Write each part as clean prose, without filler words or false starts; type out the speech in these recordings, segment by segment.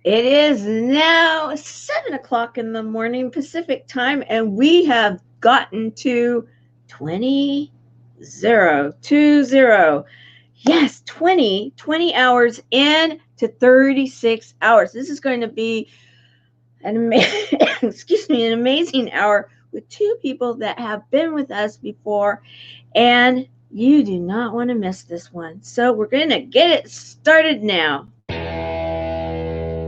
It is now 7 o'clock in the morning Pacific time, and we have gotten to 20. Yes, 20 hours in to 36 hours. This is going to be an amazing hour with two people that have been with us before, and you do not want to miss this one. So we're going to get it started now.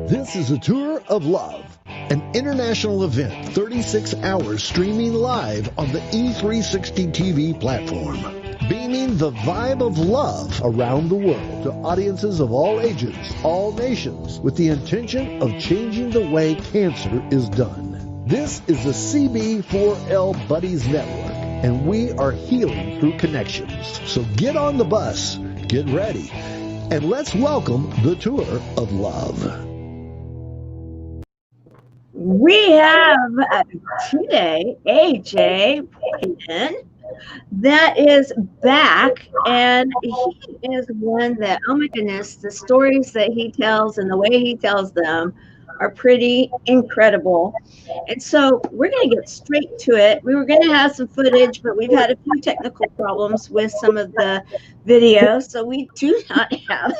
This is a tour of love, an international event, 36 hours streaming live on the E360 TV platform, beaming the vibe of love around the world to audiences of all ages, all nations, with the intention of changing the way cancer is done. This is the CB4L Buddies Network, and we are healing through connections. So get on the bus, get ready, and let's welcome the tour of love. We have today AJ Payton that is back, and he is one that, oh my goodness, the stories that he tells and the way he tells them are pretty incredible. And so we're going to get straight to it. We were going to have some footage, but we've had a few technical problems with some of the video, so we do not have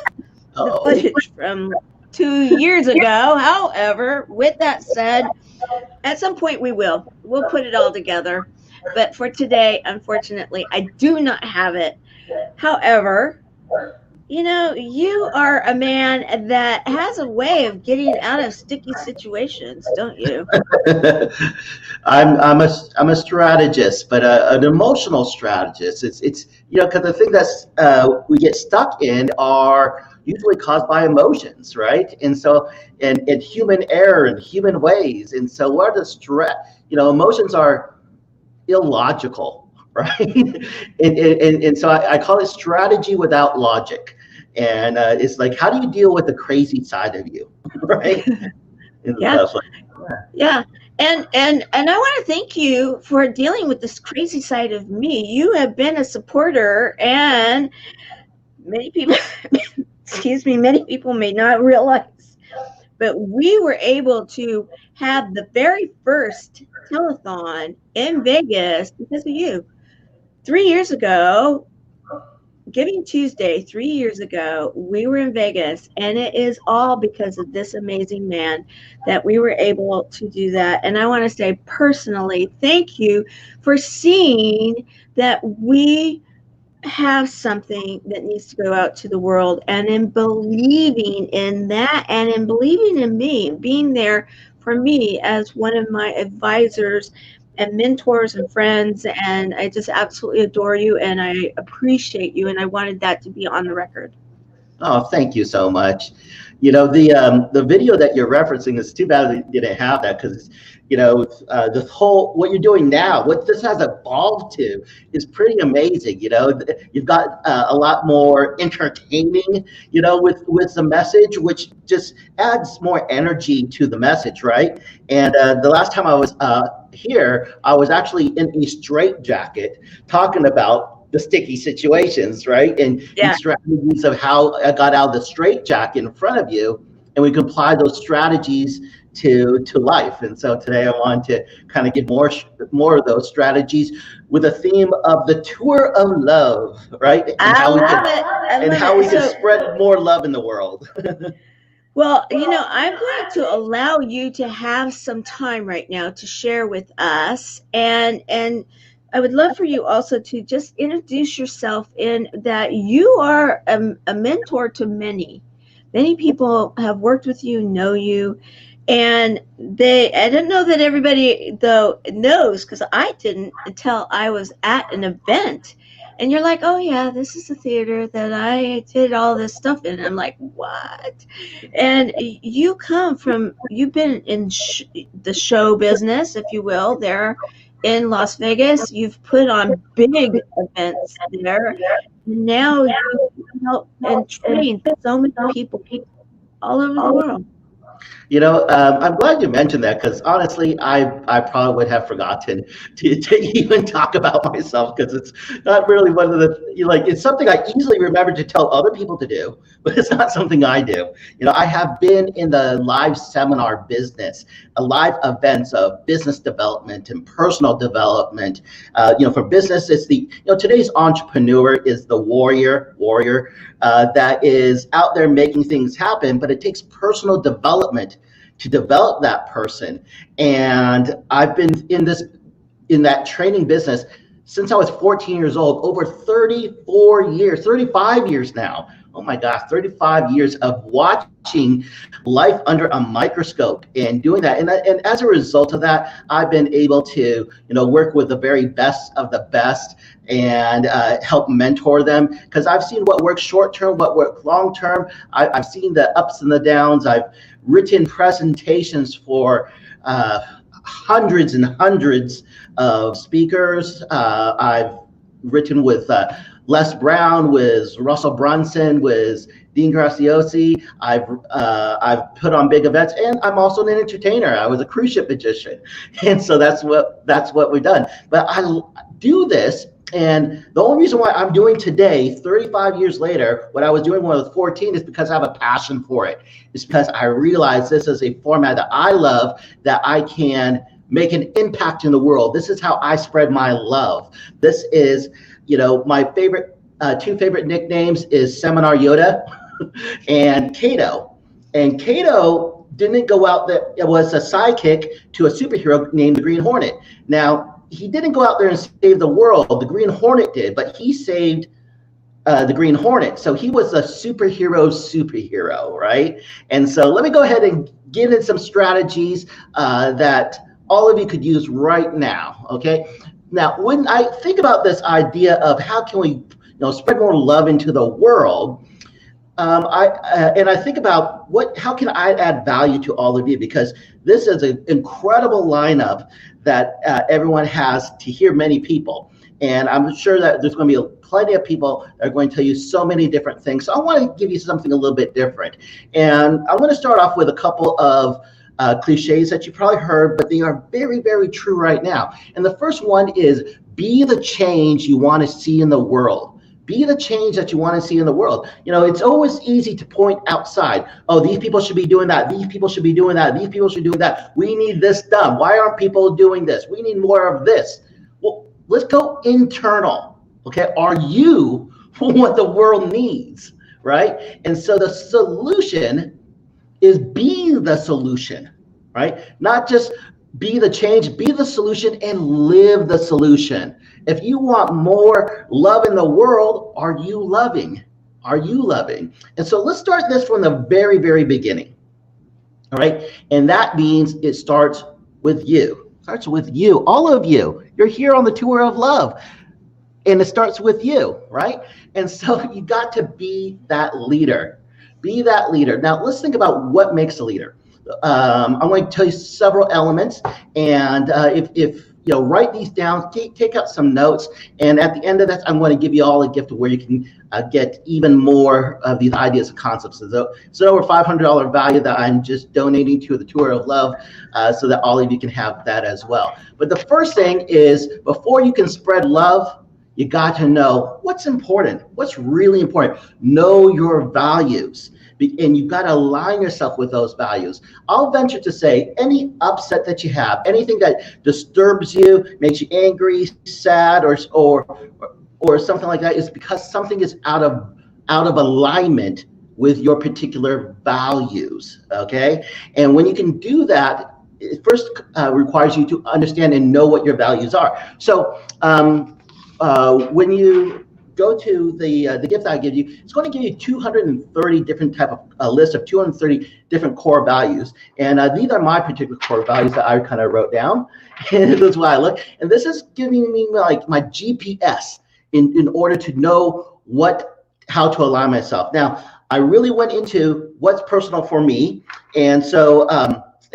the footage from 2 years ago. However, with that said, at some point we'll put it all together. But for today, unfortunately, I do not have it. However, you are a man that has a way of getting out of sticky situations, don't you? I'm a strategist, but an emotional strategist. It's because the thing that's we get stuck in are usually caused by emotions, right? And so, and human error and human ways. And so, what are the stress? Emotions are illogical, right? and so I call it strategy without logic. And it's like, how do you deal with the crazy side of you, right? Yeah. Yeah. And I want to thank you for dealing with this crazy side of me. You have been a supporter, and many people many people may not realize, but we were able to have the very first telethon in Vegas because of you. 3 years ago, Giving Tuesday, 3 years ago, we were in Vegas, and it is all because of this amazing man that we were able to do that. And I want to say personally, thank you for seeing that we have something that needs to go out to the world, and in believing in that, and in believing in me, being there for me as one of my advisors and mentors and friends. And I just absolutely adore you, and I appreciate you, and I wanted that to be on the record. Oh, thank you so much. The video that you're referencing, is too bad you didn't have that, because the whole, what you're doing now, what this has evolved to, is pretty amazing. You've got a lot more entertaining, with the message, which just adds more energy to the message, right? And the last time I was here, I was actually in a straitjacket talking about the sticky situations, right? And strategies of how I got out of the straitjacket in front of you, and we can apply those strategies to life. And so today I want to kind of get more of those strategies with a theme of the tour of love, right? And how we can spread more love in the world. Well, I'm going to allow you to have some time right now to share with us, and I would love for you also to just introduce yourself, in that you are a mentor to many. Many people have worked with you, know you, and I don't know that everybody, though, knows, because I didn't until I was at an event. And you're like, oh yeah, this is a theater that I did all this stuff in. I'm like, what? And you've been in the show business, if you will, there in Las Vegas. You've put on big events there. Now you help and train so many people all over the world. I'm glad you mentioned that because honestly, I probably would have forgotten to even talk about myself because it's not really one of it's something I easily remember to tell other people to do, but it's not something I do. I have been in the live seminar business, live events of business development and personal development. For business, it's today's entrepreneur is the warrior that is out there making things happen, but it takes personal development to develop that person. And I've been in that training business since I was 14 years old, over 35 years now. Oh my gosh, 35 years of watching life under a microscope and doing that. And as a result of that, I've been able to, work with the very best of the best and help mentor them, because I've seen what works short-term, what works long-term. I've seen the ups and the downs. I've written presentations for hundreds and hundreds of speakers. I've written with Les Brown, with Russell Brunson, with Dean Graciosi. I've put on big events, and I'm also an entertainer. I was a cruise ship magician, and so that's what we've done. But I do this, and the only reason why I'm doing today, 35 years later, what I was doing when I was 14 is because I have a passion for it. It's because I realize this is a format that I love, that I can make an impact in the world. This is how I spread my love. This is, my favorite, two favorite nicknames is Seminar Yoda and Kato. And Kato didn't go out there, it was a sidekick to a superhero named the Green Hornet. Now, he didn't go out there and save the world. The Green Hornet did, but he saved the Green Hornet. So he was a superhero, right? And so let me go ahead and get in some strategies that all of you could use right now, okay? Now, when I think about this idea of how can we spread more love into the world, I think about how can I add value to all of you, because this is an incredible lineup that everyone has to hear many people. And I'm sure that there's going to be plenty of people that are going to tell you so many different things. So I want to give you something a little bit different. And I'm going to start off with a couple of cliches that you probably heard, but they are very, very true right now. And the first one is, be the change you want to see in the world. Be the change that you want to see in the world. It's always easy to point outside. Oh, these people should be doing that. These people should be doing that. These people should be doing that. We need this done. Why aren't people doing this? We need more of this. Well, let's go internal. Okay, are you what the world needs, right? And so the solution is be the solution, right? Not just be the change, be the solution and live the solution. If you want more love in the world, are you loving? Are you loving? And so let's start this from the very, very beginning. All right. And that means it starts with you. It starts with you. All of you. You're here on the tour of love. And it starts with you, right? And so you got to be that leader. Be that leader. Now let's think about what makes a leader. I'm going to tell you several elements, and if write these down, take out some notes, and at the end of that, I'm going to give you all a gift of where you can get even more of these ideas and concepts. So it's over $500 value that I'm just donating to the Tour of Love, so that all of you can have that as well. But the first thing is, before you can spread love, you got to know what's important, what's really important. Know your values. And you've got to align yourself with those values. I'll venture to say any upset that you have, anything that disturbs you, makes you angry, sad, or something like that, is because something is out of alignment with your particular values. Okay, and when you can do that, it first requires you to understand and know what your values are. So when you go to the gift that I give you, it's going to give you 230 different type of a list of 230 different core values. And these are my particular core values that I kind of wrote down. And this is why I look. And this is giving me like my GPS in order to know how to align myself. Now, I really went into what's personal for me. And so,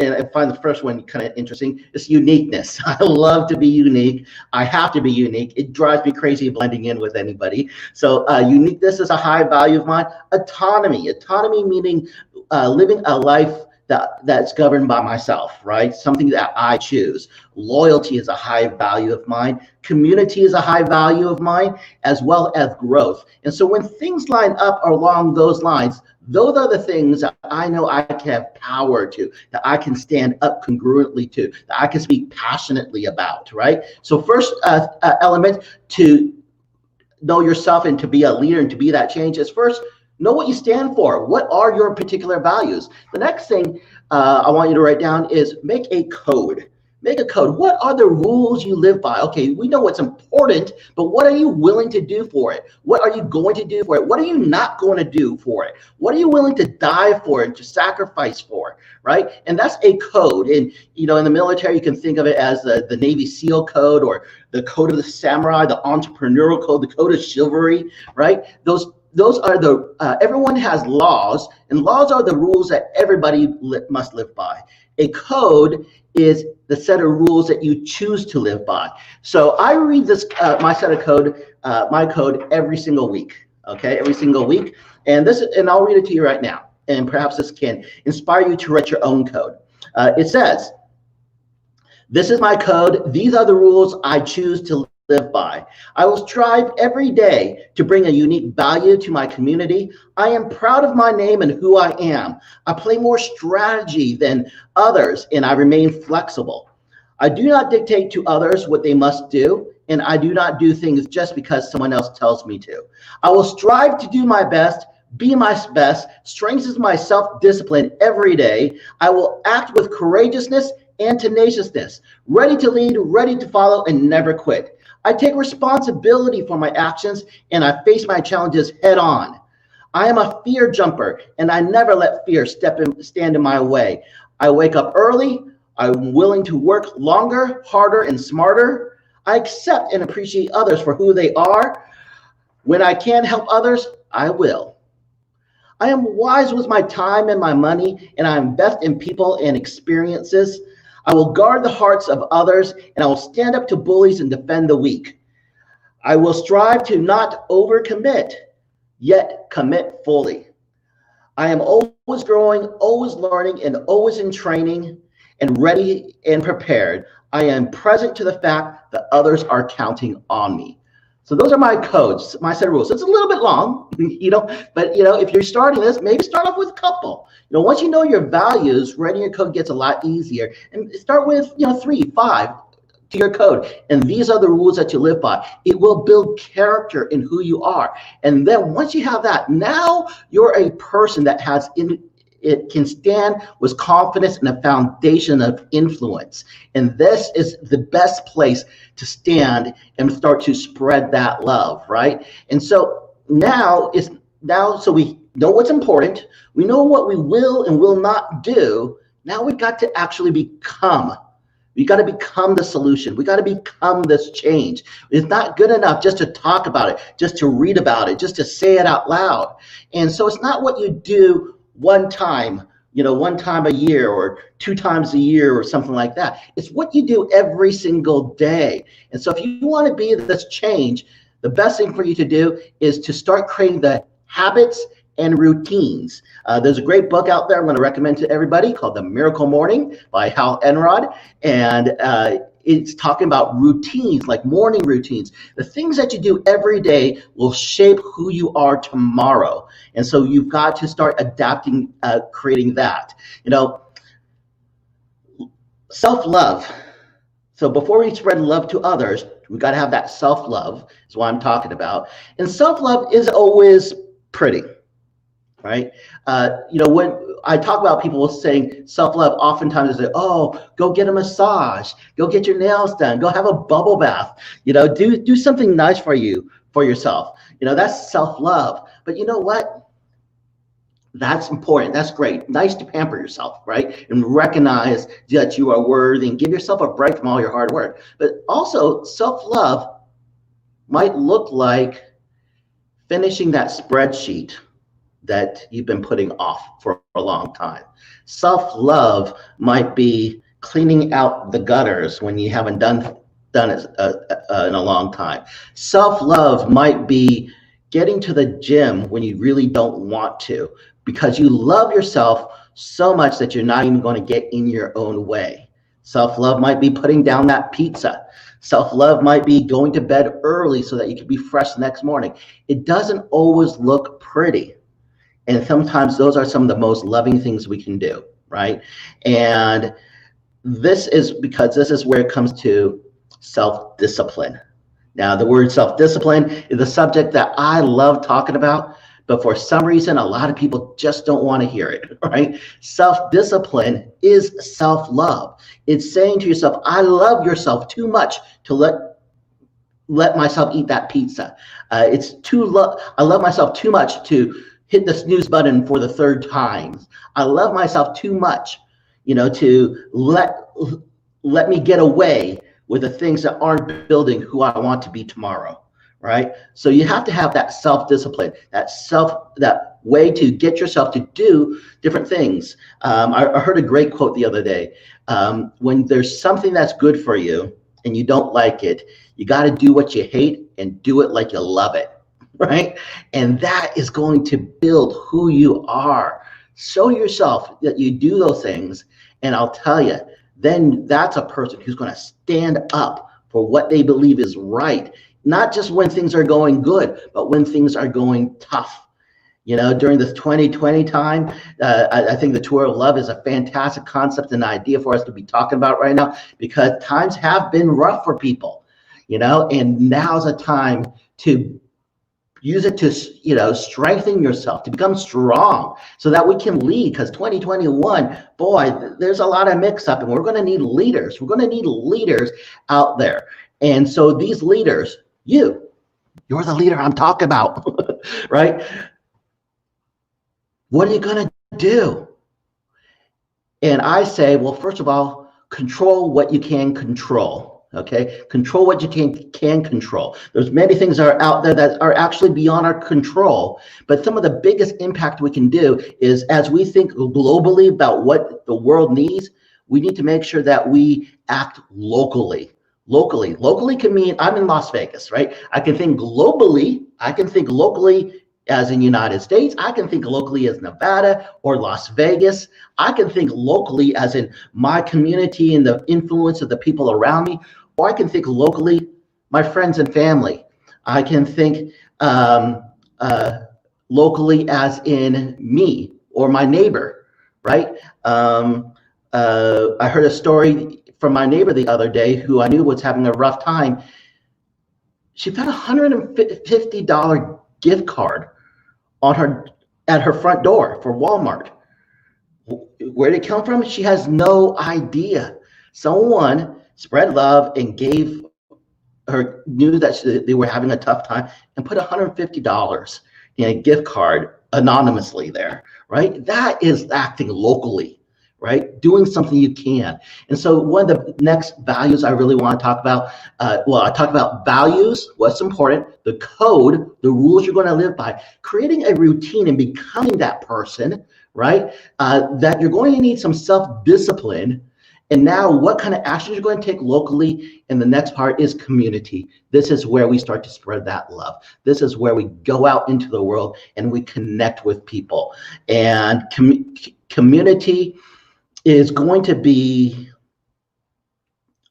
and I find the first one kind of interesting. It's uniqueness. I love to be unique. I have to be unique. It drives me crazy blending in with anybody. So uniqueness is a high value of mine. Autonomy meaning living a life that's governed by myself, right? Something that I choose. Loyalty is a high value of mine. Community is a high value of mine, as well as growth. And so when things line up along those lines, those are the things that I know I can have power to, that I can stand up congruently to, that I can speak passionately about, right? So first element to know yourself and to be a leader and to be that change is first, know what you stand for. What are your particular values? The next thing I want you to write down is make a code. Make a code. What are the rules you live by? Okay, we know what's important, but what are you willing to do for it? What are you going to do for it? What are you not going to do for it? What are you willing to die for and to sacrifice for, right? And that's a code. And, you know, in the military, you can think of it as the Navy SEAL code, or the code of the samurai, the entrepreneurial code, the code of chivalry, right? Those are the, everyone has laws, and laws are the rules that everybody must live by. A code is the set of rules that you choose to live by. So I read this, my set of code, my code every single week, okay? Every single week. And I'll read it to you right now. And perhaps this can inspire you to write your own code. It says, this is my code. These are the rules I choose to live by. I will strive every day to bring a unique value to my community. I am proud of my name and who I am. I play more strategy than others, and I remain flexible. I do not dictate to others what they must do, and I do not do things just because someone else tells me to. I will strive to do my best, be my best, strengthens my self-discipline every day. I will act with courageousness and tenaciousness, ready to lead, ready to follow, and never quit. I take responsibility for my actions, and I face my challenges head on. I am a fear jumper, and I never let fear stand in my way. I wake up early. I'm willing to work longer, harder, and smarter. I accept and appreciate others for who they are. When I can't help others, I will. I am wise with my time and my money, and I invest in people and experiences. I will guard the hearts of others, and I will stand up to bullies and defend the weak. I will strive to not overcommit, yet commit fully. I am always growing, always learning, and always in training, and ready and prepared. I am present to the fact that others are counting on me. So those are my codes, my set of rules. It's a little bit long, but if you're starting this, maybe start off with a couple. Once you know your values, writing your code gets a lot easier. And start with 3, 5 to your code. And these are the rules that you live by. It will build character in who you are. And then once you have that, now you're a person that it can stand with confidence and a foundation of influence. And this is the best place to stand and start to spread that love, right? And so so we know what's important. We know what we will and will not do. Now we've got to actually become. We got to become the solution. We got to become this change. It's not good enough just to talk about it, just to read about it, just to say it out loud. And so it's not what you do one time a year or 2 times a year or something like that. It's what you do every single day. And so if you want to be this change, the best thing for you to do is to start creating the habits and routines. There's a great book out there I'm going to recommend to everybody called The Miracle Morning by Hal Elrod. And it's talking about routines, like morning routines. The things that you do every day will shape who you are tomorrow. And so you've got to start adapting, creating that. Self-love. So before we spread love to others, we've got to have that self-love, is what I'm talking about. And self-love is always pretty, right? When I talk about people saying self-love, oftentimes they say, oh, go get a massage, go get your nails done, go have a bubble bath, do something nice for yourself. That's self-love. But you know what? That's important. That's great. Nice to pamper yourself, right? And recognize that you are worthy and give yourself a break from all your hard work. But also, self-love might look like finishing that spreadsheet that you've been putting off for a long time. Self-love might be cleaning out the gutters when you haven't done it in a long time. Self-love might be getting to the gym when you really don't want to, because you love yourself so much that you're not even going to get in your own way. Self-love might be putting down that pizza. Self-love might be going to bed early so that you can be fresh the next morning. It doesn't always look pretty. And sometimes those are some of the most loving things we can do, right? And this is because this is where it comes to self-discipline. Now, the word self-discipline is a subject that I love talking about, but for some reason, a lot of people just don't want to hear it, right? Self-discipline is self-love. It's saying to yourself, I love yourself too much to let myself eat that pizza. I love myself too much to hit the snooze button for the third time. I love myself too much, to let me get away with the things that aren't building who I want to be tomorrow, right? So you have to have that self-discipline, that way to get yourself to do different things. I heard a great quote the other day. When there's something that's good for you and you don't like it, you got to do what you hate and do it like you love it, right? And that is going to build who you are. Show yourself that you do those things, and I'll tell you, then that's a person who's going to stand up for what they believe is right, not just when things are going good, but when things are going tough. During this 2020 time, I think the tour of love is a fantastic concept and idea for us to be talking about right now, because times have been rough for people, and now's a time to use it to, strengthen yourself, to become strong so that we can lead. Because 2021, boy, there's a lot of mix up, and we're going to need leaders. We're going to need leaders out there. And so these leaders, you're the leader I'm talking about, right? What are you going to do? And I say, well, first of all, control what you can control. Okay, control what you can control. There's many things that are out there that are actually beyond our control, but some of the biggest impact we can do is, as we think globally about what the world needs, we need to make sure that we act locally. Locally can mean I'm in Las Vegas, right? I can think globally. I can think locally as in United States. I can think locally as Nevada or Las Vegas. I can think locally as in my community and the influence of the people around me. Or I can think locally, my friends and family. I can think locally as in me or my neighbor, right? I heard a story from my neighbor the other day who I knew was having a rough time. She found a $150 gift card at her front door for Walmart. Where did it come from? She has no idea. Someone spread love and knew that they were having a tough time, and put $150 in a gift card anonymously there, right? That is acting locally, right? Doing something you can. And so one of the next values I really want to talk about, I talk about values, what's important, the code, the rules you're going to live by, creating a routine and becoming that person, right? That you're going to need some self-discipline. And now what kind of actions you're going to take locally. And the next part is community. This is where we start to spread that love. This is where we go out into the world and we connect with people. And community is going to be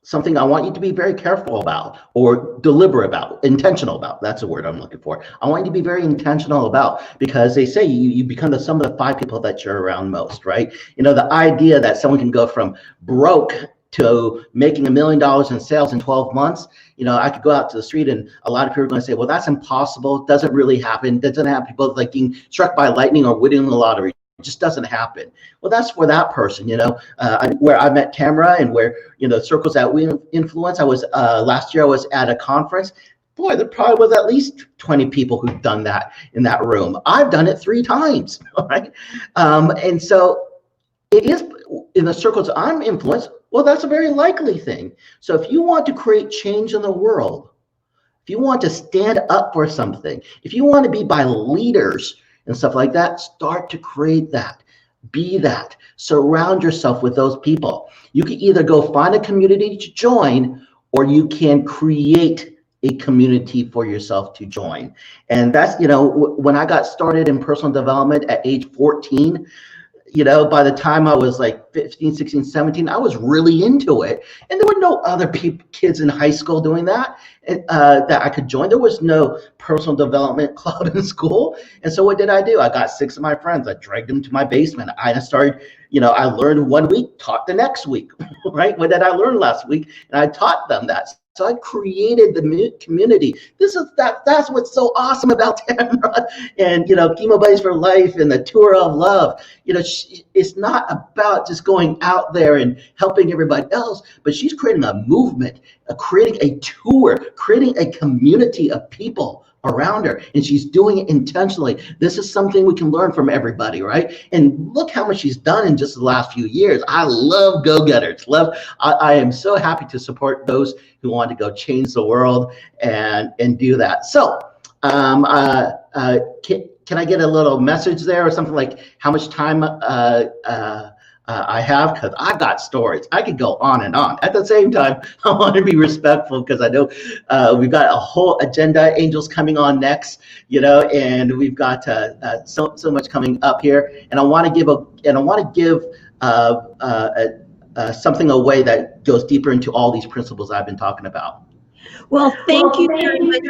something I want you to be very careful about, or deliberate about, intentional about. That's the word I'm looking for. I want you to be very intentional about, because they say you become the sum of the 5 people that you're around most, right? The idea that someone can go from broke to making $1 million in sales in 12 months, I could go out to the street and a lot of people are going to say, well, that's impossible. It doesn't really happen. It doesn't have people like getting struck by lightning or winning the lottery. It just doesn't happen. Well, that's for that person, where I met Tamara and where, the circles that we influence. I was, last year I was at a conference. Boy, there probably was at least 20 people who've done that in that room. I've done it 3 times, right? And so it is in the circles I'm influenced. Well, that's a very likely thing. So if you want to create change in the world, if you want to stand up for something, if you want to be by leaders and stuff like that, start to create that. Be that. Surround yourself with those people. You can either go find a community to join, or you can create a community for yourself to join. And that's, when I got started in personal development at age 14, you know, by the time I was like 15, 16, 17, I was really into it. And there were no other kids in high school doing that that I could join. There was no personal development club in school. And so what did I do? I got 6 of my friends. I dragged them to my basement. I started, you know, I learned one week, taught the next week, right? What did I learn last week? And I taught them that. So I created the community. That's what's so awesome about Tamara and, you know, Chemo Buddies for Life and the Tour of Love. You know, it's not about just going out there and helping everybody else, but she's creating a movement, creating a tour, creating a community of people around her, and she's doing it intentionally. This is something we can learn from everybody, right? And look how much she's done in just the last few years. I love go-getters. I am so happy to support those who want to go change the world and do that. So can I get a little message there or something, like how much time I have? Because I've got stories. I could go on and on. At the same time, I want to be respectful because I know we've got a whole agenda. Angels coming on next, you know, and we've got so much coming up here. And I want to give something away that goes deeper into all these principles I've been talking about. Well, thank you very much.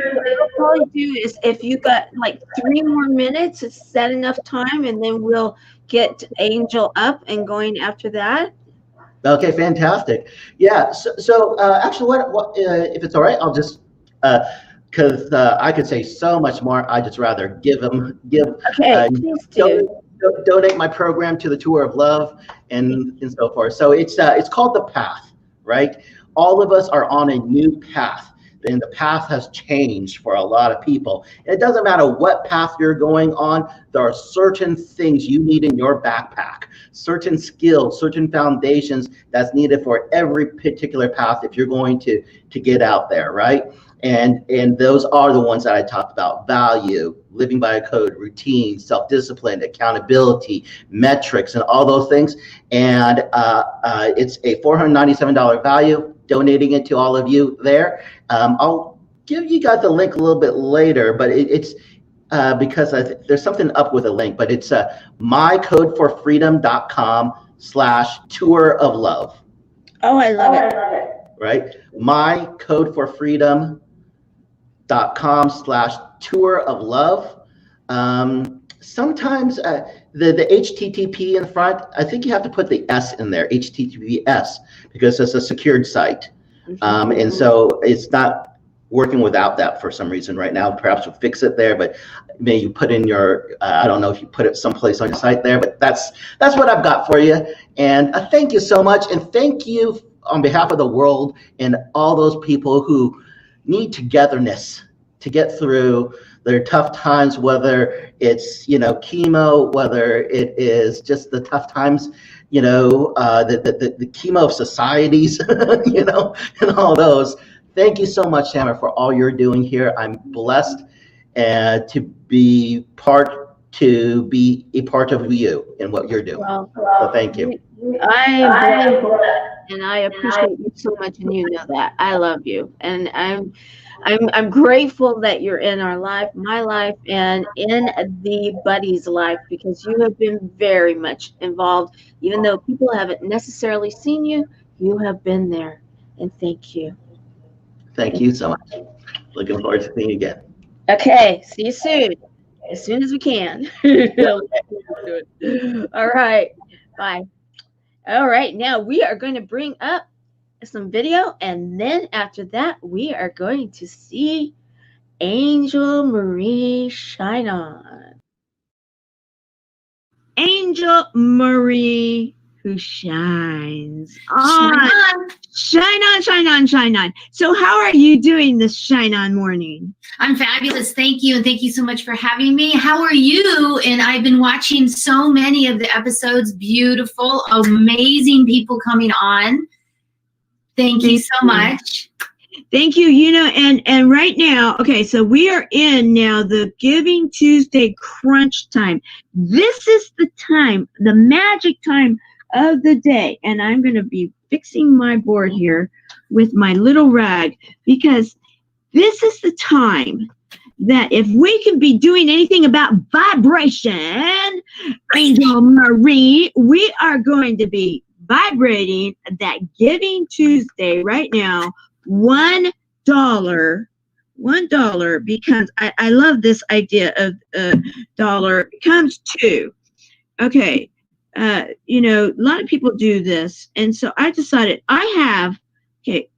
All you do is, if you got like 3 more minutes, is that enough time? And then we'll get Angel up and going after that. Okay, fantastic. Yeah. So actually, what if it's all right, I'll just because I could say so much more. I just rather give. Okay, please do. Donate my program to the Tour of Love and so forth. So it's called The Path, right? All of us are on a new path, and the path has changed for a lot of people. And it doesn't matter what path you're going on, there are certain things you need in your backpack, certain skills, certain foundations that's needed for every particular path if you're going to get out there, right? And those are the ones that I talked about: value, living by a code, routine, self-discipline, accountability, metrics, and all those things. And it's a $497 value, donating it to all of you there. I'll give you guys the link a little bit later, but it's because there's something up with a link, but it's mycodeforfreedom.com/tour of love. Oh, I love it. Right? mycodeforfreedom.com/tour of love. Sometimes the HTTP in front, I think you have to put the S in there, HTTPS, because it's a secured site. And so it's not working without that for some reason right now. Perhaps we'll fix it there, but maybe you put in your, I don't know if you put it someplace on your site there, but that's what I've got for you. And thank you so much. And thank you on behalf of the world and all those people who need togetherness to get through their tough times, whether it's, you know, chemo, whether it is just the tough times, you know, the chemo of societies, you know, and all those. Thank you so much, Tamara, for all you're doing here. I'm blessed to be a part of you and what you're doing. Well, so thank you. I am blessed, and I appreciate you so much, and you know that. I love you, and I'm grateful that you're in our life, my life, and in the Buddies' life, because you have been very much involved. Even though people haven't necessarily seen you, you have been there, and thank you. Thank you so much. Looking forward to seeing you again. Okay, see you soon as we can. All right, bye. All right, now we are going to bring up some video, and then after that, we are going to see Angel Marie shine on. Angel Marie, who shines on. Shine on, shine on, shine on. So how are you doing this shine on morning? I'm fabulous. Thank you. And thank you so much for having me. How are you? And I've been watching so many of the episodes. Beautiful, amazing people coming on. Thank you so much. Thank you. You know, and right now, okay, so we are in now the Giving Tuesday crunch time. This is the time, the magic time of the day. And I'm going to be fixing my board here with my little rag, because this is the time that if we can be doing anything about vibration, Angel Marie, we are going to be vibrating that Giving Tuesday right now. $1 becomes, I love this idea of dollar becomes $2. Okay. You know, a lot of people do this. And so I decided okay, it's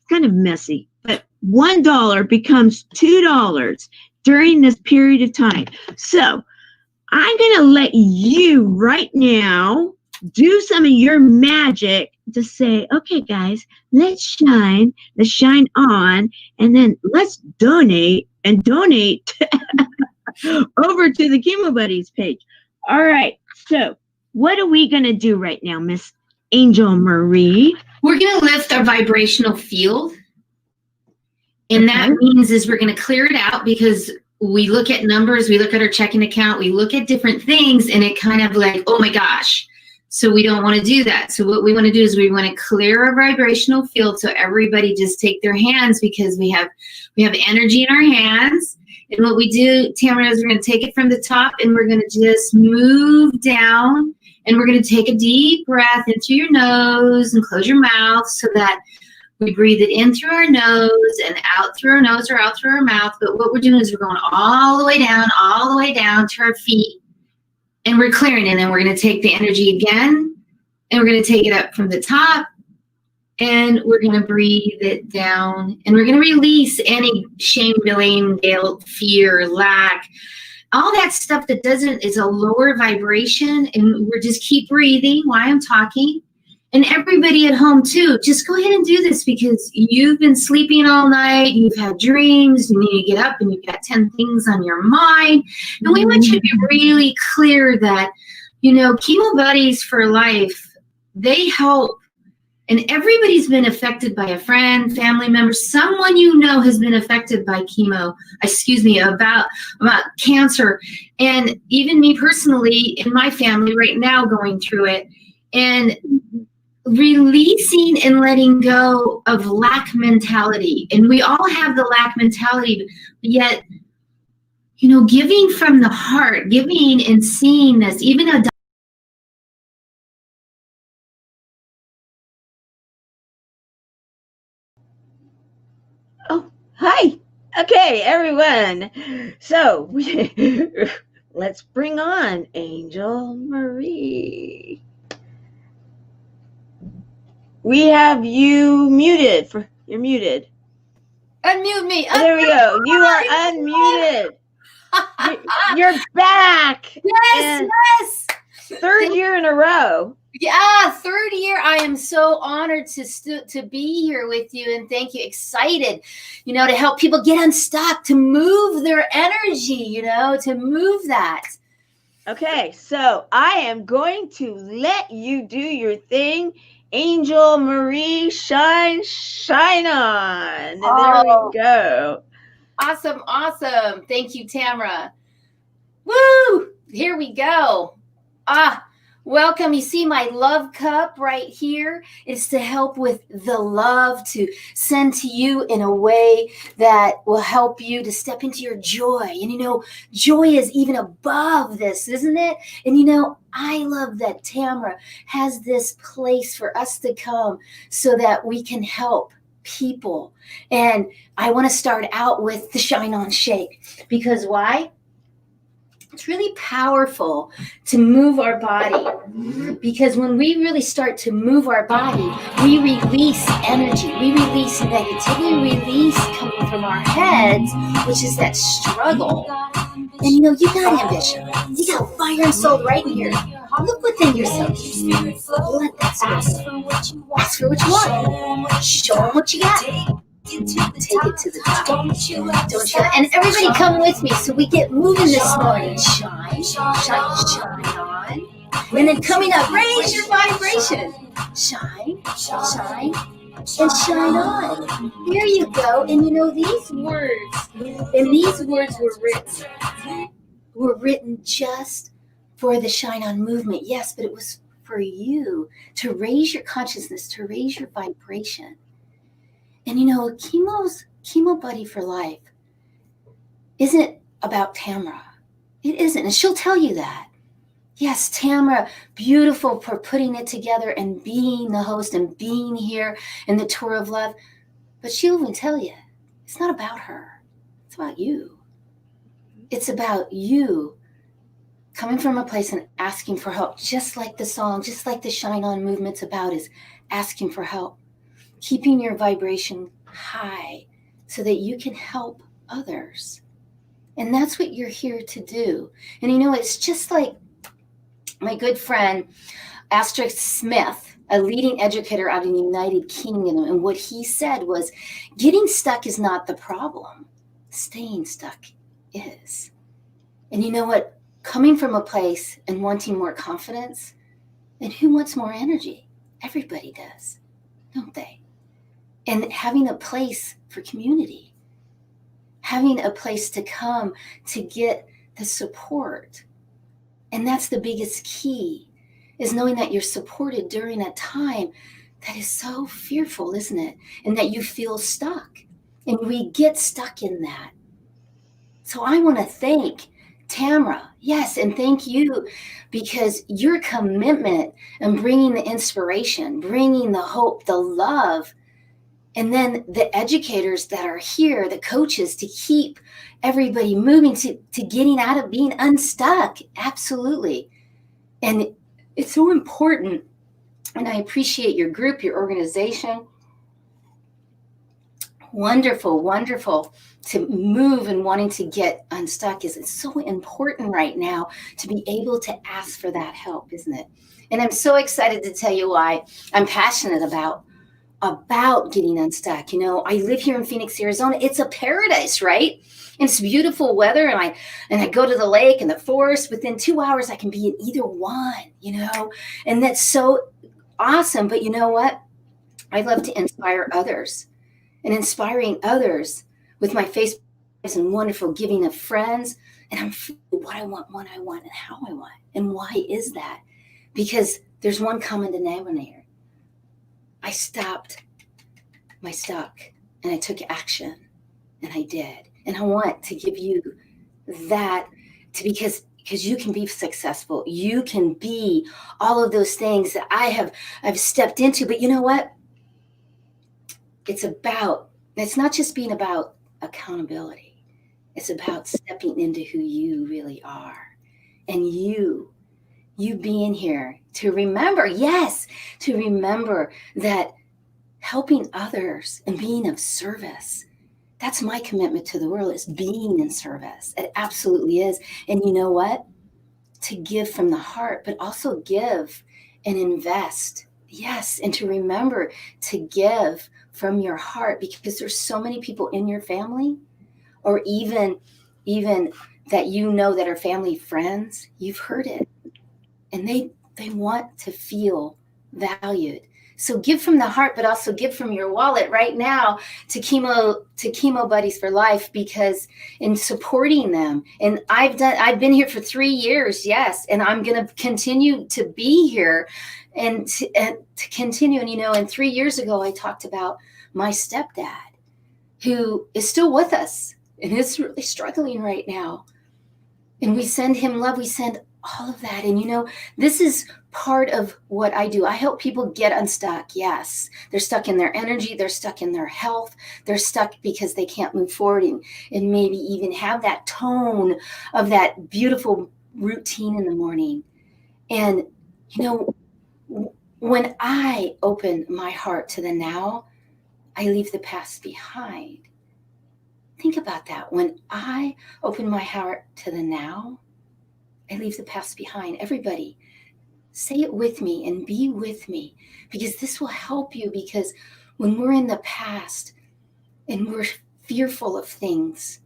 kind of messy, but $1 becomes $2 during this period of time. So I'm going to let you right now do some of your magic to say, okay, guys, let's shine on, and then let's donate over to the Chemo Buddies page. All right. So what are we going to do right now, Miss Angel Marie? We're going to lift our vibrational field. And that means is we're going to clear it out, because we look at numbers, we look at our checking account, we look at different things, and it kind of like, oh my gosh. So we don't want to do that. So what we want to do is we want to clear our vibrational field. So everybody just take their hands, because we have energy in our hands. And what we do, Tamara, is we're going to take it from the top, and we're going to just move down, and we're going to take a deep breath in through your nose and close your mouth, so that we breathe it in through our nose and out through our nose or out through our mouth. But what we're doing is we're going all the way down to our feet, and we're clearing. And then we're going to take the energy again, and we're going to take it up from the top, and we're going to breathe it down, and we're going to release any shame, blame, guilt, fear, lack, all that stuff that is a lower vibration. And we're just keep breathing while I'm talking. And everybody at home too, just go ahead and do this, because you've been sleeping all night, you've had dreams, you need to get up, and you've got 10 things on your mind. And we want you to be really clear that, you know, Chemo Buddies for Life, they help. And everybody's been affected by a friend, family member, someone you know has been affected by about cancer. And even me personally, in my family right now, going through it. And releasing and letting go of lack mentality. And we all have the lack mentality, yet, you know, giving from the heart, giving and seeing this, even a Hi. Okay, everyone. So let's bring on Angel Marie. We have you muted. You're muted. Unmute me. There we go. You are unmuted. You're back. Yes, yes. Third year in a row. Yeah, third year. I am so honored to be here with you, and thank you. Excited, you know, to help people get unstuck, to move their energy, you know, to move that. Okay, so I am going to let you do your thing. Angel Marie, shine on. There we go. Awesome, awesome. Thank you, Tamara. Woo! Here we go. Welcome. You see my love cup right here. It's to help with the love, to send to you in a way that will help you to step into your joy. And, you know, joy is even above this, isn't it? And, you know, I love that Tamara has this place for us to come so that we can help people. And I want to start out with the Shine On Shake, because why? It's really powerful to move our body, because when we really start to move our body, we release energy, we release negativity, we release coming from our heads, which is that struggle. And you know, you got ambition, you got fire and soul right here. Look within yourself. Let that space. Ask for what you want. Show them what you got. Take it to the top. Don't you? And everybody come with me so we get moving this morning. Shine, shine, shine on. And then coming up, raise your vibration. Shine, shine, and shine on. There you go. And you know, these words were written just for the Shine On movement. Yes, but it was for you to raise your consciousness, to raise your vibration. And you know, Chemo Buddy for Life isn't about Tamra. It isn't. And she'll tell you that. Yes, Tamra, beautiful for putting it together and being the host and being here in the Tour of Love. But she'll even tell you, it's not about her. It's about you. It's about you coming from a place and asking for help, just like the song, just like the Shine On movement's about, is asking for help, keeping your vibration high so that you can help others. And that's what you're here to do. And it's just like my good friend, Astrid Smith, a leading educator out in the United Kingdom. And what he said was, getting stuck is not the problem. Staying stuck is. And you know what? Coming from a place and wanting more confidence, and who wants more energy? Everybody does, don't they? And having a place for community, having a place to come to get the support. And that's the biggest key, is knowing that you're supported during a time that is so fearful, isn't it? And that you feel stuck. And we get stuck in that. So I want to thank Tamra, yes, and thank you, because your commitment and bringing the inspiration, bringing the hope, the love, and then the educators that are here, the coaches, to keep everybody moving to getting out of being unstuck. Absolutely. And it's so important. And I appreciate your group, your organization. Wonderful, wonderful to move and wanting to get unstuck. It's so important right now to be able to ask for that help, isn't it? And I'm so excited to tell you why I'm passionate about getting unstuck. I live here in Phoenix, Arizona. It's a paradise, right? And it's beautiful weather. And I go to the lake and the forest. Within 2 hours, I can be in either one, and that's so awesome. But you know what? I love to inspire others, and inspiring others with my Facebook and wonderful giving of friends. And I'm feeling what I want, when I want, and how I want. And why is that? Because there's one common denominator. I stopped my stuck and I took action, and I did. And I want to give you that because you can be successful. You can be all of those things that I've stepped into. But you know what? It's not just being about accountability. It's about stepping into who you really are. And you being here to remember, to remember that helping others and being of service, that's my commitment to the world, is being in service. It absolutely is. And you know what? To give from the heart, but also give and invest. Yes, and to remember to give from your heart, because there's so many people in your family, or even that that are family friends. You've heard it, and they want to feel valued. So give from the heart, but also give from your wallet right now to Chemo Buddies for Life, because in supporting them, and I've been here for 3 years, yes, and I'm going to continue to be here and to continue. And 3 years ago, I talked about my stepdad, who is still with us and is really struggling right now. And we send him love. We send all of that. And this is part of what I do. I help people get unstuck. Yes, they're stuck in their energy. They're stuck in their health. They're stuck because they can't move forward and maybe even have that tone of that beautiful routine in the morning. And, when I open my heart to the now, I leave the past behind. Think about that. When I open my heart to the now, I leave the past behind. Everybody, say it with me and be with me, because this will help you. Because when we're in the past and we're fearful of things,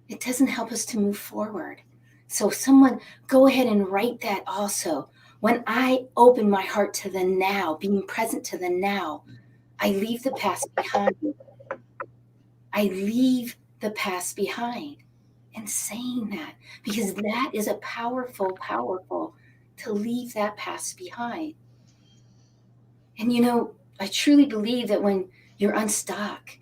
it doesn't help us to move forward. So someone go ahead and write that also. When I open my heart to the now, being present to the now, I leave the past behind. I leave the past behind. And saying that, because that is a powerful to leave that past behind. And I truly believe that when you're unstuck,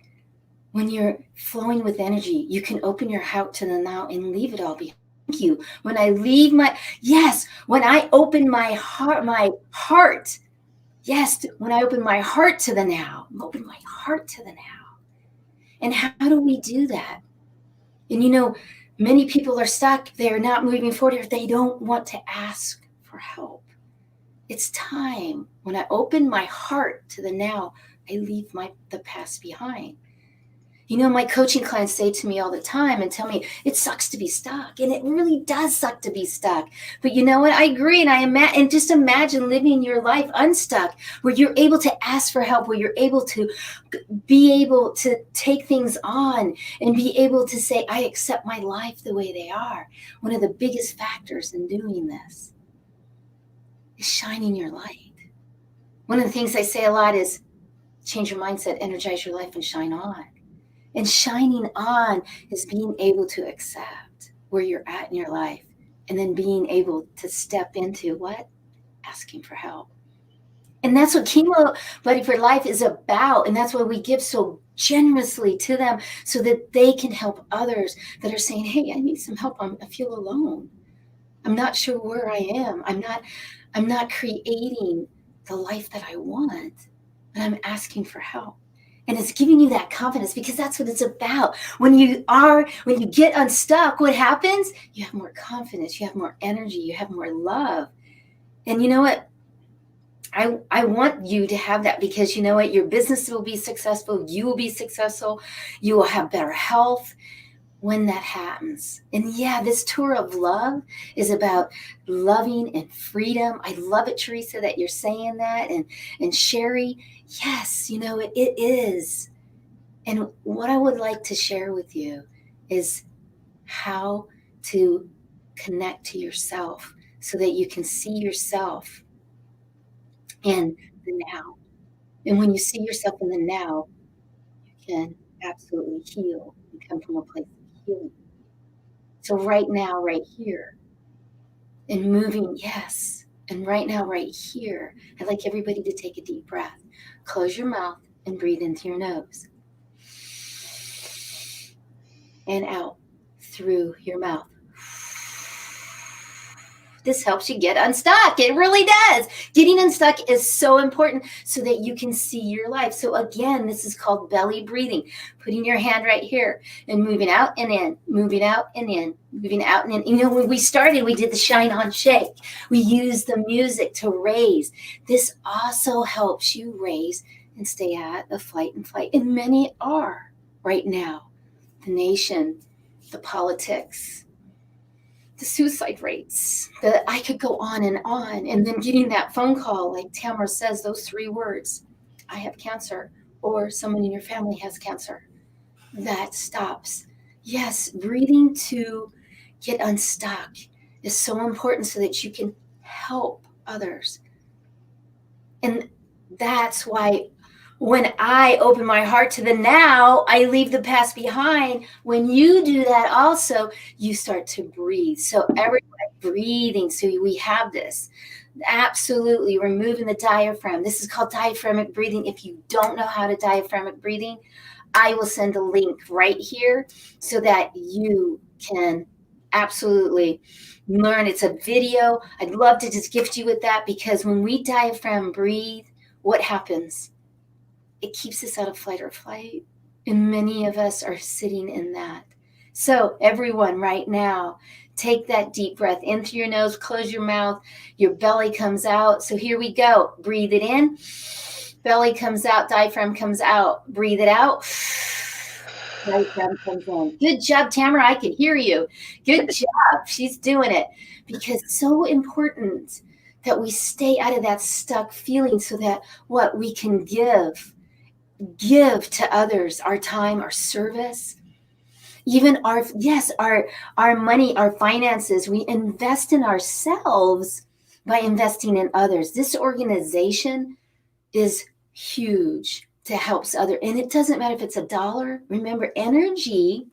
When you're flowing with energy, you can open your heart to the now and leave it all behind. Thank you. When I leave when I open my heart, yes, when I open my heart to the now, open my heart to the now. And how do we do that? And you know, many people are stuck. They're not moving forward if they don't want to ask for help. It's time. When I open my heart to the now, I leave the past behind. You know, my coaching clients say to me all the time and tell me, it sucks to be stuck. And it really does suck to be stuck. But you know what? I agree. And just imagine living your life unstuck, where you're able to ask for help, where you're able to take things on and be able to say, I accept my life the way they are. One of the biggest factors in doing this is shining your light. One of the things I say a lot is change your mindset, energize your life, and shine on. And shining on is being able to accept where you're at in your life, and then being able to step into what? Asking for help. And that's what Chemo Buddy for Life is about. And that's why we give so generously to them, so that they can help others that are saying, hey, I need some help. I feel alone. I'm not sure where I am. I'm not creating the life that I want, and I'm asking for help. And it's giving you that confidence, because that's what it's about. When you get unstuck, what happens? You have more confidence, you have more energy, you have more love. And you know what? I want you to have that, because you know what? Your business will be successful. You will be successful. You will have better health when that happens. And yeah, this tour of love is about loving and freedom. I love it, Teresa, that you're saying that. And Sherry, yes, you know, it is. And what I would like to share with you is how to connect to yourself, so that you can see yourself in the now. And when you see yourself in the now, you can absolutely heal and come from a place of healing. So right now, right here, and moving, yes. And right now, right here, I'd like everybody to take a deep breath. Close your mouth and breathe into your nose. And out through your mouth. This helps you get unstuck. It really does. Getting unstuck is so important, so that you can see your life. So again, this is called belly breathing. Putting your hand right here and moving out and in, moving out and in, moving out and in. You know, when we started, we did the shine on shake. We used the music to raise. This also helps you raise and stay at the flight and flight. And many are right now. The nation, the politics, the suicide rates, I could go on. And then getting that phone call, like Tamara says, those 3 words, I have cancer, or someone in your family has cancer. That stops. Yes, breathing to get unstuck is so important, so that you can help others. And that's why when I open my heart to the now, I leave the past behind. When you do that also, you start to breathe. So everybody breathing. So we have this. Absolutely removing the diaphragm. This is called diaphragmatic breathing. If you don't know how to diaphragmatic breathing, I will send a link right here so that you can absolutely learn. It's a video. I'd love to just gift you with that, because when we diaphragm breathe, what happens? It keeps us out of flight or flight. And many of us are sitting in that. So everyone right now, take that deep breath in through your nose, close your mouth, your belly comes out. So here we go. Breathe it in. Belly comes out, diaphragm comes out. Breathe it out. Diaphragm comes in. Good job, Tamara. I can hear you. Good job. She's doing it. Because it's so important that we stay out of that stuck feeling, so that what we can give to others, our time, our service, even our money, our finances. We invest in ourselves by investing in others. This organization is huge to help others. And it doesn't matter if it's $1. Remember, energy,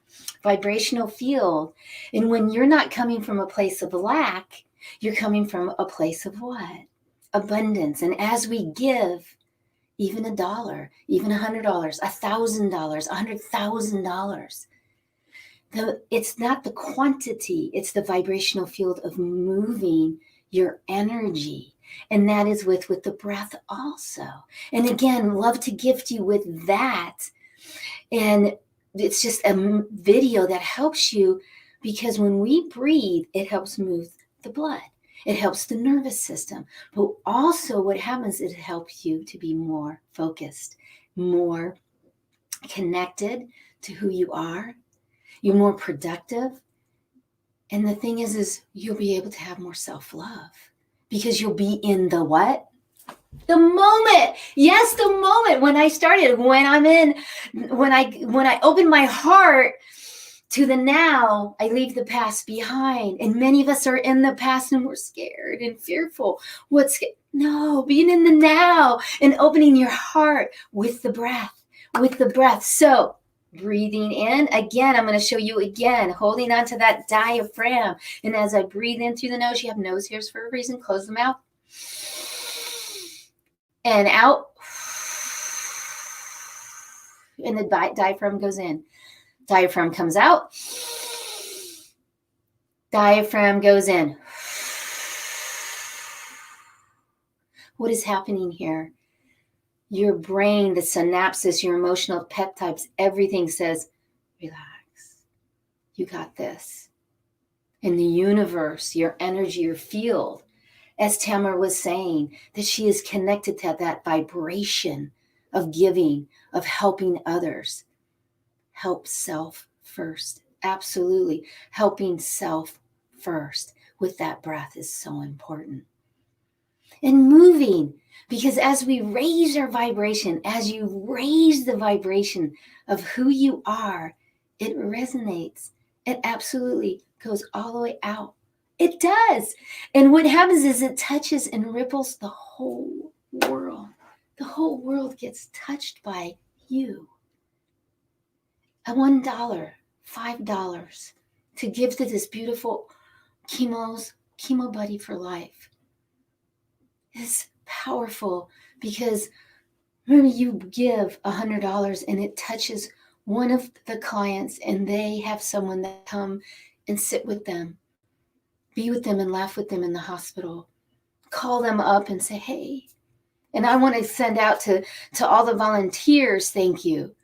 vibrational field. And when you're not coming from a place of lack, you're coming from a place of what? Abundance. And as we give, even $1, even $100, $1,000, $100,000. It's not the quantity, it's the vibrational field of moving your energy. And that is with the breath also. And again, love to gift you with that. And it's just a video that helps you, because when we breathe, it helps move the blood. It helps the nervous system. But also what happens is it helps you to be more focused, more connected to who you are. You're more productive. And the thing is you'll be able to have more self-love, because you'll be in the what? The moment. Yes, the moment. When I started, when I open my heart to the now, I leave the past behind. And many of us are in the past and we're scared and fearful. No, being in the now and opening your heart with the breath. So breathing in, again, I'm going to show you again, holding on to that diaphragm. And as I breathe in through the nose, you have nose hairs for a reason. Close the mouth. And out. And the diaphragm goes in. Diaphragm comes out. Diaphragm goes in. What is happening here? Your brain, the synapses, your emotional peptides, everything says, relax. You got this. And the universe, your energy, your field, as Tamara was saying, that she is connected to that vibration of giving, of helping others. Help self first. Absolutely. Helping self first with that breath is so important. And moving, because as we raise our vibration, as you raise the vibration of who you are, it resonates. It absolutely goes all the way out. It does. And what happens is it touches and ripples the whole world. The whole world gets touched by you. A $1, $5 to give to this beautiful Chemo Buddy for life is powerful, because maybe you give $100 and it touches one of the clients and they have someone that come and sit with them, be with them and laugh with them in the hospital, call them up and say, hey. And I want to send out to all the volunteers, thank you.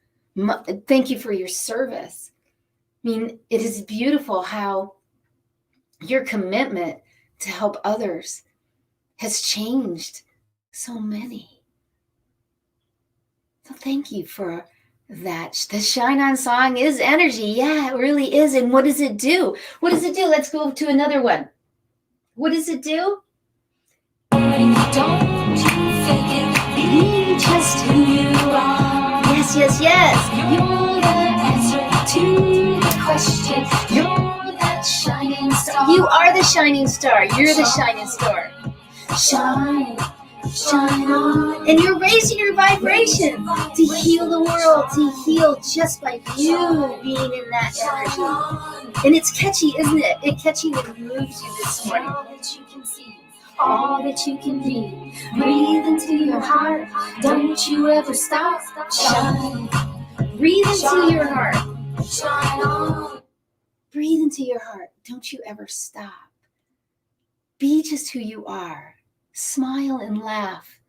Thank you for your service. I mean, it is beautiful how your commitment to help others has changed so many. So thank you for that. The Shine On song is energy. Yeah, it really is. And what does it do? What does it do? Let's go to another one. What does it do? Don't you fake it. Be just who you are. Yes, yes, yes. You're the answer to the question. You're that shining star. You are the shining star. You're the shining star. Shine, shine on. And you're raising your vibration to heal the world, to heal just by you being in that energy. And it's catchy, isn't it? It's catchy and moves you this morning. All that you can see, all that you can be. Breathe into your heart. Don't you ever stop. Shine. Breathe into your heart. Shine on. Breathe into your heart. Don't you ever stop. Be just who you are. Smile and laugh.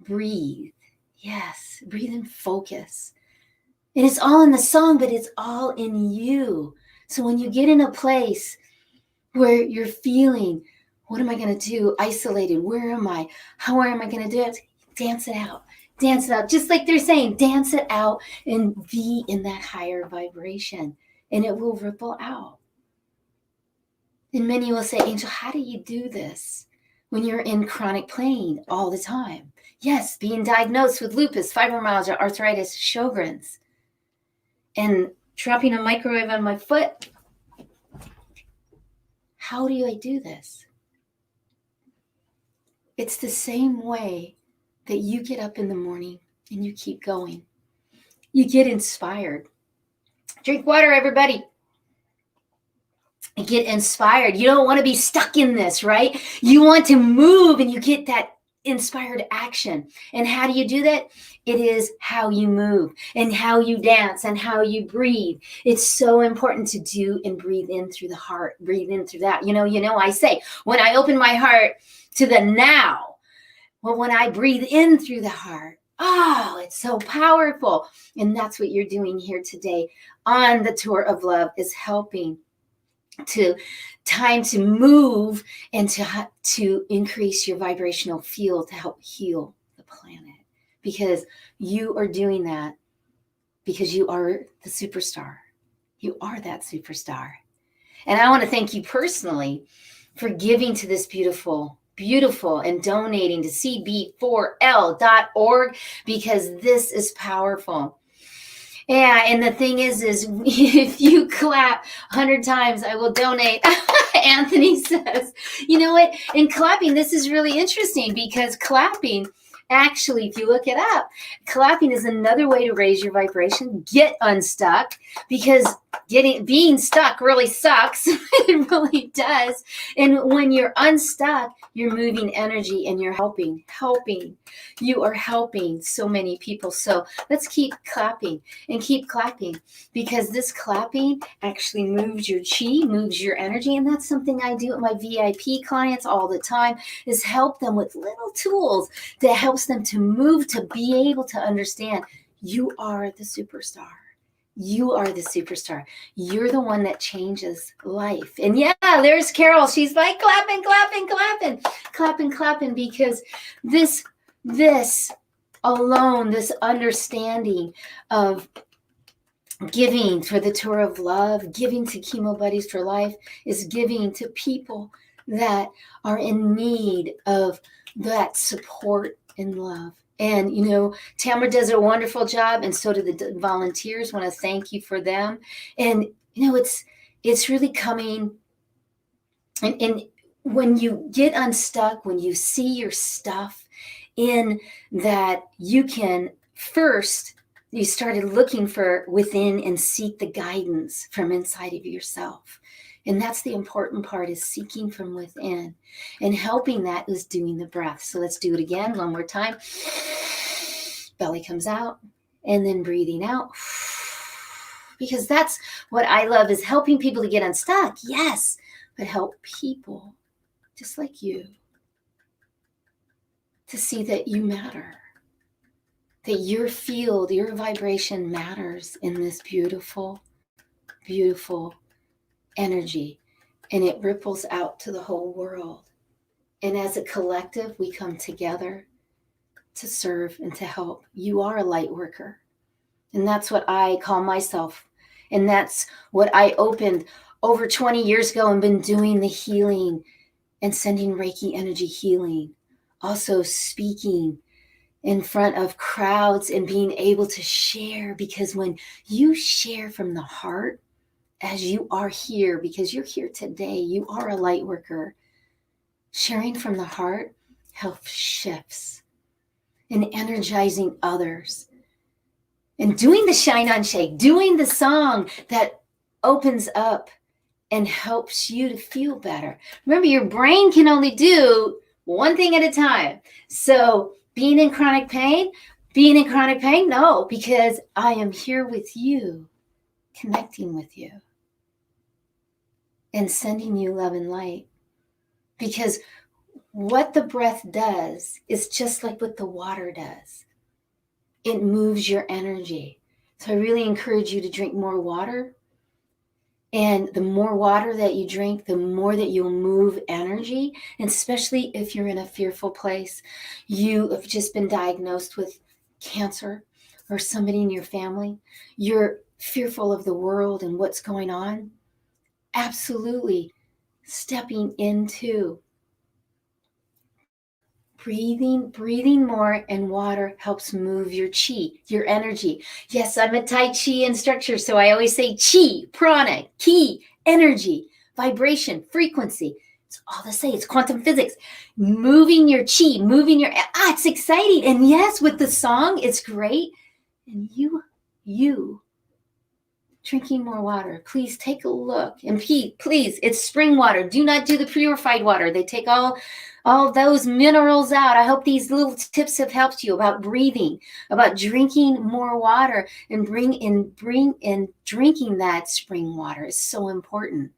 Breathe. Yes, breathe and focus. And it's all in the song, but it's all in you. So when you get in a place where you're feeling, what am I going to do? Isolated. Where am I? How am I going to do it? Dance it out. Dance it out. Just like they're saying, dance it out and be in that higher vibration. And it will ripple out. And many will say, Angel, how do you do this when you're in chronic pain all the time? Yes, being diagnosed with lupus, fibromyalgia, arthritis, Sjogren's, and dropping a microwave on my foot. How do I do this? It's the same way that you get up in the morning and you keep going. You get inspired. Drink water, everybody. And get inspired. You don't want to be stuck in this, right? You want to move and you get that inspired action. And how do you do that? It is how you move and how you dance and how you breathe. It's so important to do and breathe in through the heart, breathe in through that. I say, when I open my heart to the now, well, when I breathe in through the heart, oh, it's so powerful. And that's what you're doing here today on the Tour of Love, is helping to time to move and to increase your vibrational field to help heal the planet, because you are doing that because you are the superstar. You are that superstar. And I want to thank you personally for giving to this beautiful and donating to cb4l.org, because this is powerful. Yeah, and the thing is if you clap 100 times, I will donate. Anthony says, you know what? In clapping, this is really interesting, because clapping, actually, if you look it up, clapping is another way to raise your vibration, get unstuck, because being stuck really sucks. It really does. And when you're unstuck, you're moving energy and you're helping. You are helping so many people. So let's keep clapping, because this clapping actually moves your chi, moves your energy. And that's something I do with my VIP clients all the time, is help them with little tools that helps them to move, to be able to understand you are the superstar. You are the superstar. You're the one that changes life. And yeah, there's Carol. She's like clapping, because this alone, this understanding of giving for the Tour of Love, giving to Chemo Buddies for Life, is giving to people that are in need of that support and love. And, Tamara does a wonderful job, and so do the volunteers. Want to thank you for them. And, it's really coming. And when you get unstuck, when you see your stuff in that, you can first, you started looking for within and seek the guidance from inside of yourself. And that's the important part, is seeking from within. And helping that is doing the breath. So let's do it again, one more time. Belly comes out, and then breathing out. Because that's what I love, is helping people to get unstuck. Yes, but help people just like you to see that you matter. That your field, your vibration matters in this beautiful, beautiful energy, and it ripples out to the whole world. And as a collective, we come together to serve and to help. You are a light worker, and that's what I call myself, and that's what I opened over 20 years ago and been doing the healing and sending Reiki energy healing, also speaking in front of crowds and being able to share, because when you share from the heart, as you are here, because you're here today, you are a light worker. Sharing from the heart helps shifts and energizing others. And doing the Shine on Shake, doing the song that opens up and helps you to feel better. Remember, your brain can only do one thing at a time. So being in chronic pain, no, because I am here with you, connecting with you, and sending you love and light. Because what the breath does is just like what the water does. It moves your energy. So I really encourage you to drink more water. And the more water that you drink, the more that you'll move energy. And especially if you're in a fearful place, you have just been diagnosed with cancer, or somebody in your family, you're fearful of the world and what's going on. Absolutely stepping into breathing more, and water helps move your chi, your energy. Yes, I'm a Tai Chi instructor, so I always say chi, prana, ki, energy, vibration, frequency. It's all the same. It's quantum physics. Moving your chi, it's exciting. And yes, with the song, it's great. And you drinking more water. Please take a look. And please, it's spring water. Do not do the purified water. They take all those minerals out. I hope these little tips have helped you about breathing, about drinking more water, and drinking that spring water is so important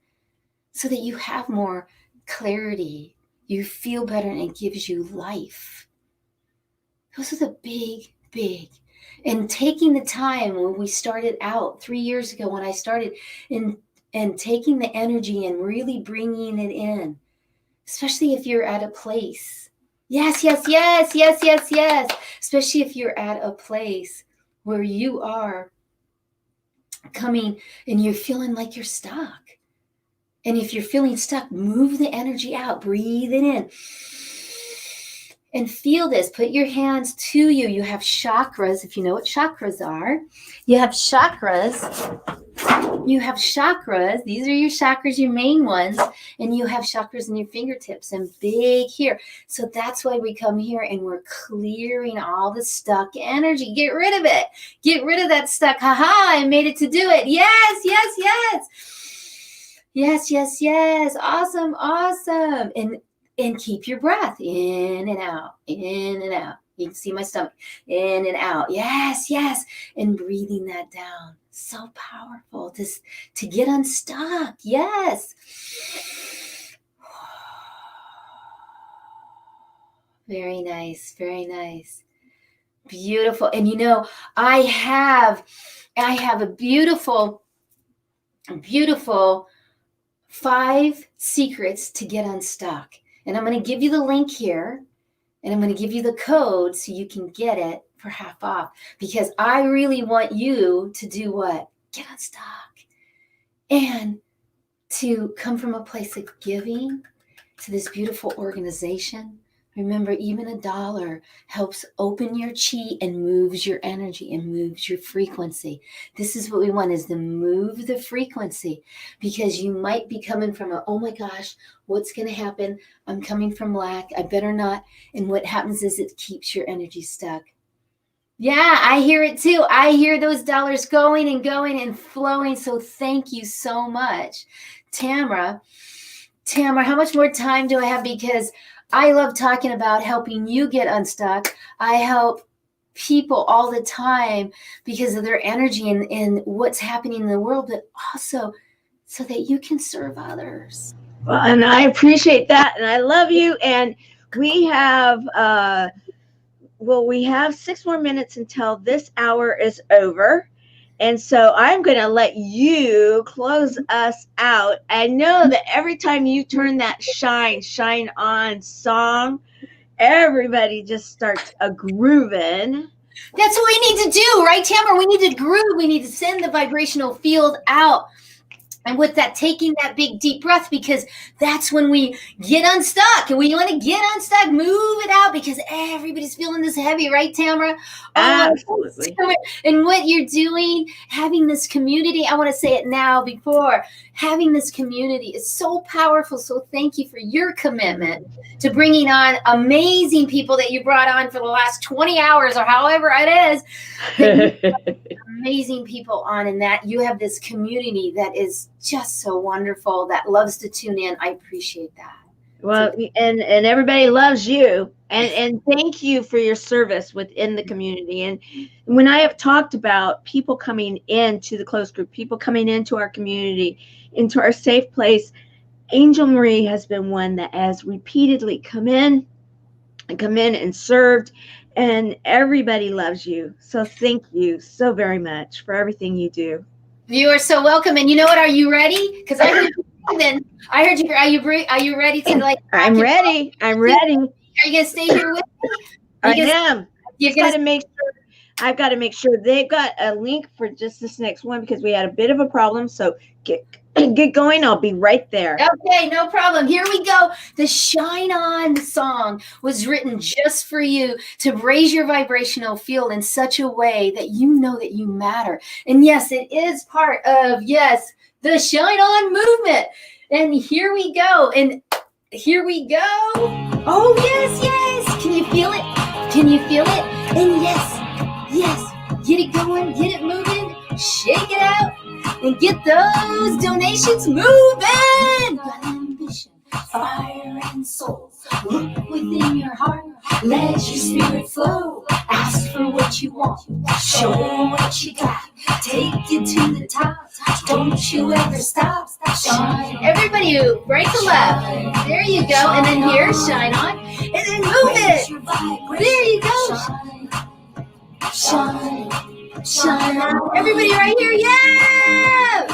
so that you have more clarity. You feel better and it gives you life. Those are the big. And taking the time when we started out 3 years ago, when I started, and taking the energy and really bringing it in, especially if you're at a place. Yes. Especially if you're at a place where you are coming and you're feeling like you're stuck. And if you're feeling stuck, move the energy out, breathe it in. And feel this. Put your hands to you. You have chakras, if you know what chakras are. You have chakras. These are your chakras, your main ones. And you have chakras in your fingertips and big here. So that's why we come here and we're clearing all the stuck energy. Get rid of it. Get rid of that stuck. I made it to do it. Yes. Yes. Awesome. And keep your breath in and out. You can see my stomach. In and out. Yes. And breathing that down. So powerful to get unstuck. Yes. Very nice. Beautiful. And you know, I have a beautiful 5 secrets to get unstuck. And I'm going to give you the link here, and I'm going to give you the code so you can get it for half off, because I really want you to do what? Get unstuck. And to come from a place of giving to this beautiful organization. Remember, even $1 helps open your chi and moves your energy and moves your frequency. This is what we want, is to move the frequency, because you might be coming from oh my gosh, what's going to happen? I'm coming from lack. I better not. And what happens is it keeps your energy stuck. Yeah, I hear it too. I hear those dollars going and flowing. So thank you so much. Tamara, how much more time do I have? Because I love talking about helping you get unstuck. I help people all the time because of their energy and what's happening in the world, but also so that you can serve others. Well, and I appreciate that, and I love you. And we have we have 6 more minutes until this hour is over. And so I'm going to let you close us out. I know that every time you turn that shine on song, everybody just starts grooving. That's what we need to do, right, Tamara? We need to groove. We need to send the vibrational field out. And with that, taking that big deep breath, because that's when we get unstuck. And we want to get unstuck, move it out, because everybody's feeling this heavy, right, Tamara? Absolutely. And what you're doing, having this community, I want to say it now before, having this community is so powerful. So thank you for your commitment to bringing on amazing people that you brought on for the last 20 hours or however it is. Amazing people on, and that you have this community that is just so wonderful, that loves to tune in. I appreciate that. Well, and everybody loves you, and thank you for your service within the community. And when I have talked about people coming into the closed group, people coming into our community, into our safe place, Angel Marie has been one that has repeatedly come in and served. And everybody loves you. So thank you so very much for everything you do. You are so welcome. And you know what? Are you ready? Because I heard you. Are you ready to like? I'm ready. I'm ready. Are you gonna stay here with me? I am. I've got to make sure they've got a link for just this next one, because we had a bit of a problem. So get going. I'll be right there. Okay, no problem. Here we go. The Shine On song was written just for you to raise your vibrational field in such a way that you know that you matter. And yes, it is part of, the Shine On movement. And here we go. Oh, yes. Can you feel it? And yes. Get it going. Get it moving. Shake it out. and get those donations moving. Got ambition, fire, and soul. Look within your heart, let your spirit flow. Ask for what you want, show them what you got. Take it to the top, don't you ever stop. Shine. Everybody right to left. There you go. And then here, shine on. And then move it. There you go. Shine. Shine on. Everybody right here. Yeah.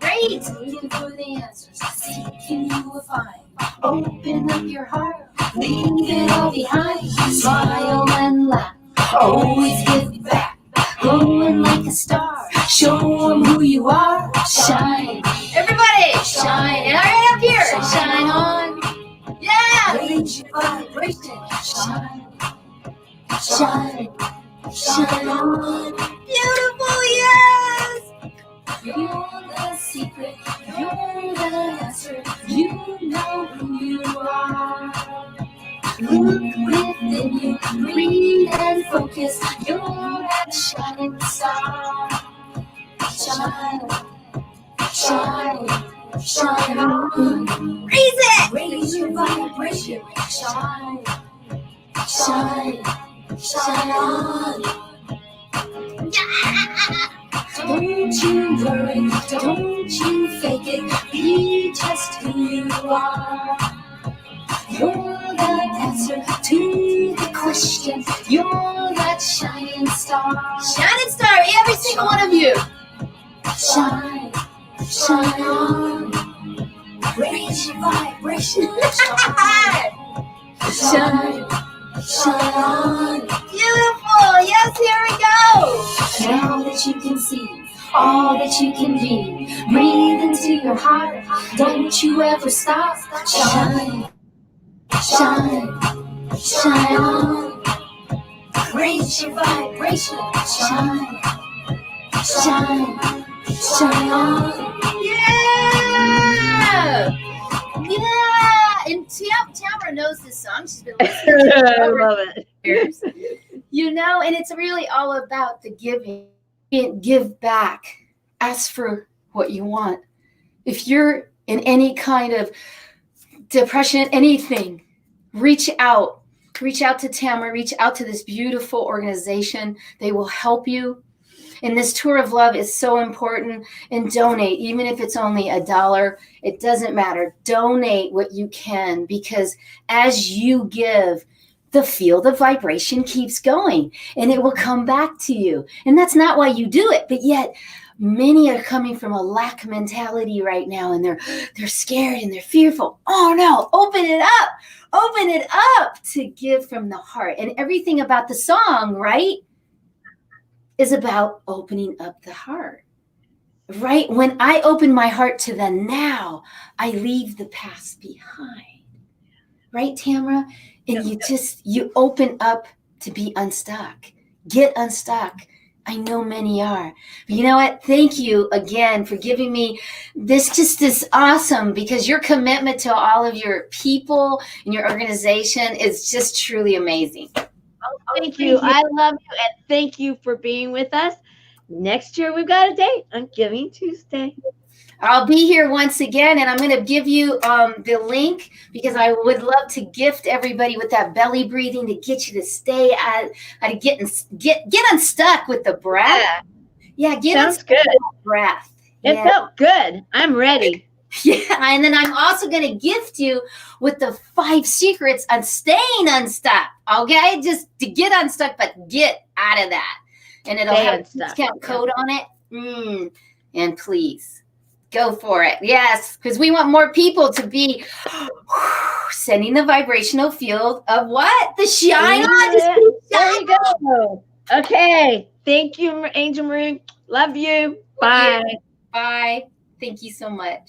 Great. Looking for the answers. Seeking you will find. Open up your heart. Leave it all behind. Smile and laugh. Always give back. Glowing like a star. Show them who you are. Shine. Everybody, shine. And right up here, shine on. Yeah. Raise your vibration. Shine. Shine. Shine on. Beautiful, yes. You're the secret. You're the answer. You know who you are. Look within you, breathe and focus. You're that shining star. Shine, shine, shine on. Raise it! Raise your vibration. Shine, shine, shine on. Yeah! Don't you worry, don't you fake it. Be just who you are. You're the answer to the question. You're that shining star. Shining star, every single one of you. Shine, shine on. Raise your vibration. Shine, shine, shine on. Beautiful. Yes, here we go. Now that you can see all that you can be, breathe into your heart. Don't you ever stop. Shine. Shine, shine on. Raise your vibration. Shine, shine, shine on. Yeah, yeah. And Tamara knows this song. She's been listening to it. I love it. Years. You know, and it's really all about the giving. Give back. Ask for what you want. If you're in any kind of depression, anything, reach out to Tamara, reach out to this beautiful organization. They will help you. And this tour of love is so important. And donate, even if it's only $1, it doesn't matter. Donate what you can, because as you give, the field of vibration keeps going and it will come back to you. And that's not why you do it, but yet many are coming from a lack mentality right now, and they're scared and they're fearful. Oh no, open it up to give from the heart. And everything about the song, right, is about opening up the heart, right? When I open my heart to the now, I leave the past behind, right, Tamara? And you open up to be unstuck, get unstuck. I know many are. But you know what? Thank you again for giving me this. Just is awesome, because your commitment to all of your people and your organization is just truly amazing. Oh, thank you. I love you, and thank you for being with us. Next year, we've got a date on Giving Tuesday. I'll be here once again, and I'm going to give you the link, because I would love to gift everybody with that belly breathing to get you to stay get unstuck with the breath. Yeah, get Sounds unstuck good. with the breath. It felt good. I'm ready. Yeah, and then I'm also going to gift you with the 5 secrets on staying unstuck. Okay, just to get unstuck, but get out of that, and it'll have a discount code on it. And please. Go for it. Yes, because we want more people to be sending the vibrational field of what? The shine on. There you go. Okay. Thank you, Angel Marie. Love you. Bye. Bye. Thank you so much.